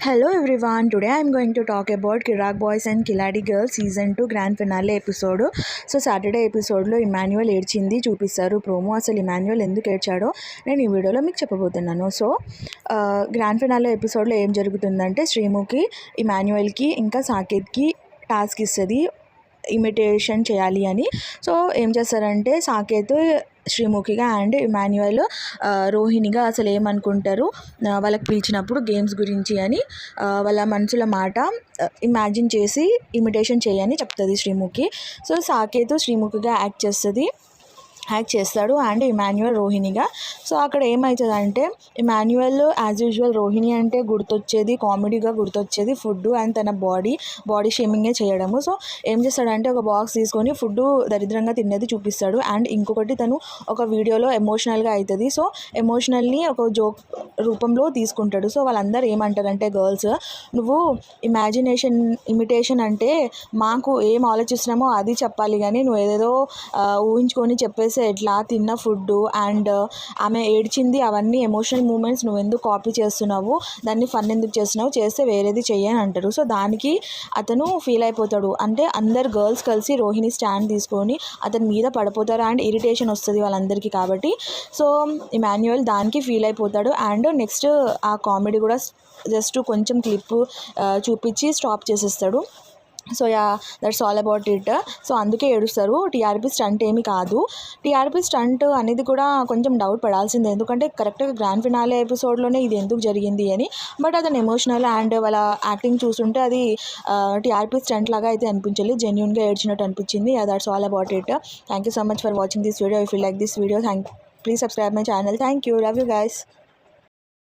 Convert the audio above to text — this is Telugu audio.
Hello everyone, today I am going to talk about Kirak Boys and Kiladi Girls Season 2 Grand Finale episode. So Saturday ఎపిసోడ్లో ఇమాన్యుయల్ ఏడ్చింది చూపిస్తారు ప్రోమో. అసలు ఇమాన్యుయల్ ఎందుకు ఏడ్చాడో నేను ఈ వీడియోలో మీకు చెప్పబోతున్నాను. సో గ్రాండ్ ఫినాలే ఎపిసోడ్లో ఏం జరుగుతుందంటే శ్రీముఖి ఇమాన్యుయల్కి ఇంకా సాకేత్కి టాస్క్ ఇస్తుంది ఇమిటేషన్ చేయాలి అని. సో ఏం చేస్తారంటే సాకేత్ శ్రీముఖిగా అండ్ ఇమాన్యుయల్ రోహిణిగా అసలు ఏమనుకుంటారు వాళ్ళకి పిలిచినప్పుడు గేమ్స్ గురించి అని వాళ్ళ మనసుల మాట ఇమాజిన్ చేసి ఇమిటేషన్ చేయని చెప్తుంది శ్రీముఖి. సో సాకేత్ శ్రీముఖిగా యాక్ట్ చేస్తాడు అండ్ ఇమాన్యుయల్ రోహిణిగా. సో అక్కడ ఏమవుతుందంటే ఇమాన్యుయల్ యాజ్ యూజువల్ రోహిణి అంటే గుర్తొచ్చేది కామెడీగా గుర్తొచ్చేది ఫుడ్ అండ్ తన బాడీ షేమింగే చేయడము. సో ఏం చేస్తాడంటే ఒక బాక్స్ తీసుకొని ఫుడ్ దరిద్రంగా తినేది చూపిస్తాడు అండ్ ఇంకొకటి తను ఒక వీడియోలో ఎమోషనల్గా అవుతుంది. సో ఎమోషనల్ని ఒక జోక్ రూపంలో తీసుకుంటాడు. సో వాళ్ళందరూ ఏమంటారంటే గర్ల్స్, నువ్వు ఇమిటేషన్ అంటే మాకు ఏం ఆలోచిస్తున్నామో అది చెప్పాలి, కానీ నువ్వు ఏదేదో ఊహించుకొని చెప్పేసి ఎట్లా తిన్న ఫుడ్ అండ్ ఆమె ఏడ్చింది అవన్నీ ఎమోషనల్ మూమెంట్స్ నువ్వు ఎందుకు కాపీ చేస్తున్నావు, దాన్ని ఫన్ ఎందుకు చేస్తున్నావు, చేస్తే వేరేది చెయ్యని అంటారు. సో దానికి అతను ఫీల్ అయిపోతాడు. అంటే అందరు గర్ల్స్ కలిసి రోహిణి స్టాండ్ తీసుకొని అతని మీద పడిపోతారు అండ్ ఇరిటేషన్ వస్తుంది వాళ్ళందరికీ కాబట్టి. సో ఇమాన్యుయల్ దానికి ఫీల్ అయిపోతాడు అండ్ నెక్స్ట్ ఆ కామెడీ కూడా జస్ట్ కొంచెం క్లిప్ చూపించి స్టాప్ చేసేస్తాడు. So that's all about it. So అందుకే ఏడుస్తారు. టీఆర్పీ స్టంట్ ఏమి కాదు. టీఆర్పీ స్టంట్ అనేది కూడా కొంచెం డౌట్ పడాల్సిందే, ఎందుకంటే కరెక్ట్గా గ్రాండ్ ఫినాలే ఎపిసోడ్లోనే ఇది ఎందుకు జరిగింది అని. బట్ అతను ఎమోషనల్ అండ్ వాళ్ళ యాక్టింగ్ చూస్తుంటే అది టీఆర్పీ స్టంట్ లాగా అయితే అనిపించలేదు, జెన్యున్గా ఏడ్చినట్టు అనిపించింది. That's all about it. Thank you so much for watching this video. If you like this video, please subscribe my channel. Thank you. Love you guys.